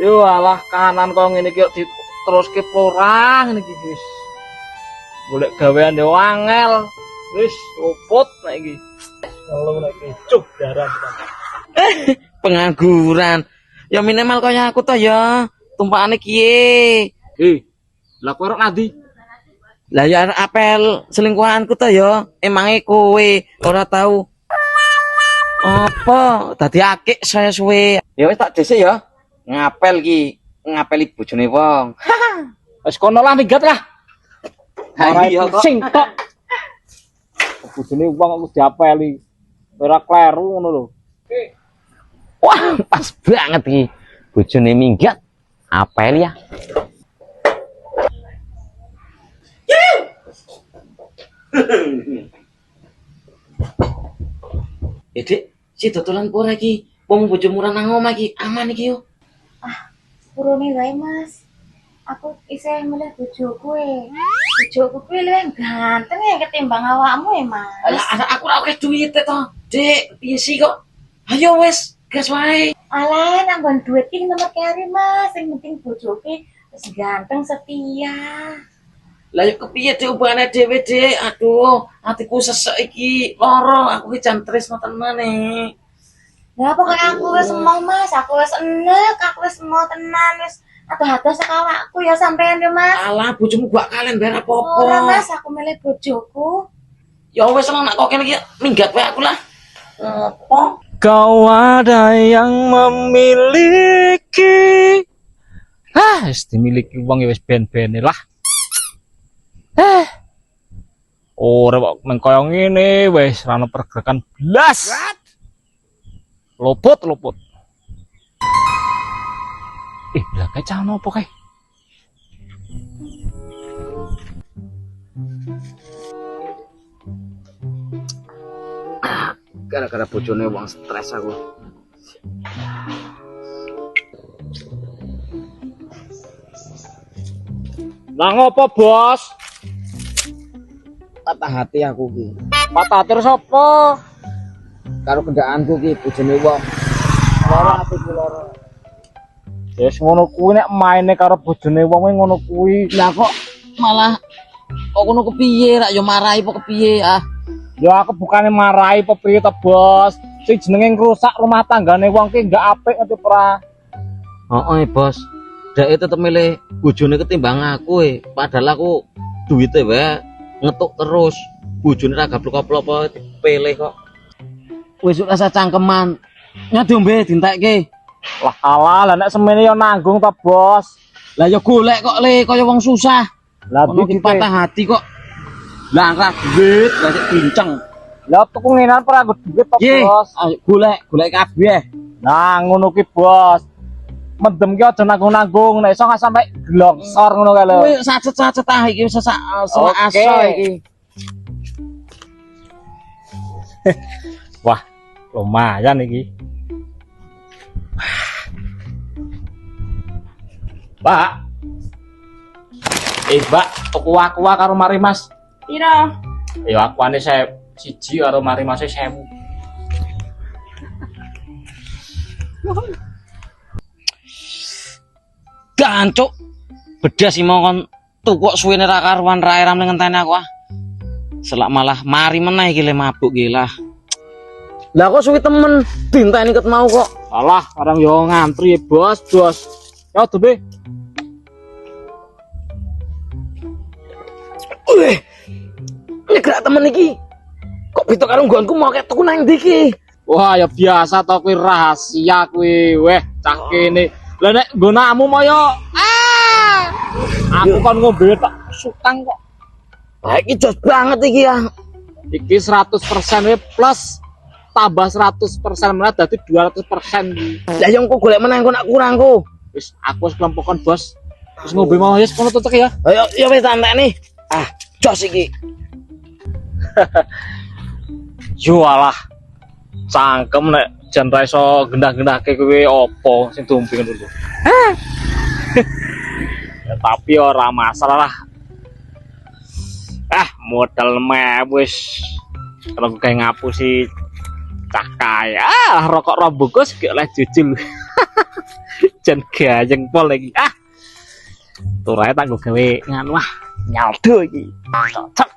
Yo alah kanan kok ngene iki diteruske porang ngene iki wis. Golek gawean yo angel. Wis luput nek iki. Kalau nek iki cuk daran. Pengangguran. Ya minimal kaya aku to ya. Tumpakane kiye. Lah kowe arep nandi? Lah ya apel selingkuhanku to ya. Emange kowe ora tahu. Apa? Dadi akik saya suwe. Ya wis tak dhisik ya. Ngapel ki, ngapeli bojone wong. Wis kono lah minggat lah. Ha iya kok. Sing tok. Bojone wong aku diapeli. Ora kleru ngono lho. Wah, pas banget iki. Bojone minggat. Apel ya. Dek, si dodolan pura iki. Wong bojomu ora nang omah iki, aman iki yo. Purune wae Mas. Aku isih milih bojoku e. Bojoku kuwi luwih ganteng ya ketimbang awakmu ya, Mas. Lah aku ora akeh duit to, Dek. Piye sih kok? Ayo wis, gas wae. Alah, nambah duit iki nomor kari, Mas. Sing penting bojoku wis ganteng setia. Lah yo kepiye diubahane dhewe, Dek? Aduh, atiku sesek iki, lara. Aku iki jan tresno tenan nih. Lah pokoknya aku wis mau Mas, aku wis enek, aku wis mau tenan wis ada-ada sekawakku ya sampean ya Mas. Alah, bojomu gak kalen bayar apa-apa. Ora Mas, aku milih bojoku. Ya wis lah nek kok kene iki minggat wae aku lah. Apa? Kau ada yang memiliki. Wis dimiliki wong ya wis ben-bene lah. Ora kok mengkoyo ngene wis ra ono pergerakan blas. Luput. Lah kae cah nopo kae? Gara-gara bojone wong stres aku. Lah ngopo, Bos? Patah hati aku ki. Patah terus apa? Karo kendhaanku ki bojone wong. Lara atiku lara. Wis ngono kuwi nek maine karo bojone wong ngono kuwi. Lah kok malah kok ngono kepiye rak yo marahi apa kepiye ah. Ya aku bukannya marahi pepiye to, Bos. Sing jenenge ngrusak rumah tanggane wong ki enggak apik ngerti ora? Heeh, Bos. Dek tetep milih bojone ketimbang aku padahal aku duwite wae ngetuk terus. Bojone ra gaplok apa dipilih kok. Wis rasa cangkeman. Nya diombe dientekke. Lah alah, lah nek semene yo nanggung to, Bos. Lah ya golek kok le kaya wong susah. Lah Ono ki patah hati kok. Lah angkat duit, lah sik pinceng. Lah tuku ngenan ora nggo duit to, Bos. Ayo golek kabeh. Nah, ngono ki, Bos. Mendem ki aja nanggung-nanggung, nek iso gak sampe glongsor ngono kae lho. Kuwi sacet-sacet ah iki wis sak asa iki. Wah, lumayan iki. Pak. Mbak, tuku aqua karo mari Mas. Piro? Ya aquane siji karo mari Mas 1000. Gancuk. Bedas sih mau kon tukuk suwene ra karuan ra eram ngenteni aku ah. Selak malah mari meneh iki le mabuk iki lah. Lah kok suwi temen dinteni ket mau kok. Alah, orang yo ngantri, Bos. Ya dobe. Wih. Nyegrak temen iki. Kok beda karo nggonku mau kek tuku nang ndi iki? Wah, ya biasa to kuwi rahasia kuwi. Weh, cah kene. Lah nek nggonamu mau yo aku kan ngombe tak sutang kok. Wah, iki jos banget iki ya. Iki 100% we plus tambah 100% meneh dadi 200% iki. Lah yang kok golek meneh kok nak kurang kok. Wis aku wis kelempokon, Bos. Wis ngombe mau wis kono tutuk ya. Ayo ya wis santai. Ah, jos iki. Yo alah. Cangkem nek jan ra iso gendah-gendahke kuwi apa sing dumping dulu. Ya, tapi ora masalah lah. Modal wis kalau kayak ngapusi cah kaya rokok rombongkus gak oleh jujul. Jan gayeng pol lagi. Ah. Turae tak gawe nganu ah. Nyaldo iki. Cocok.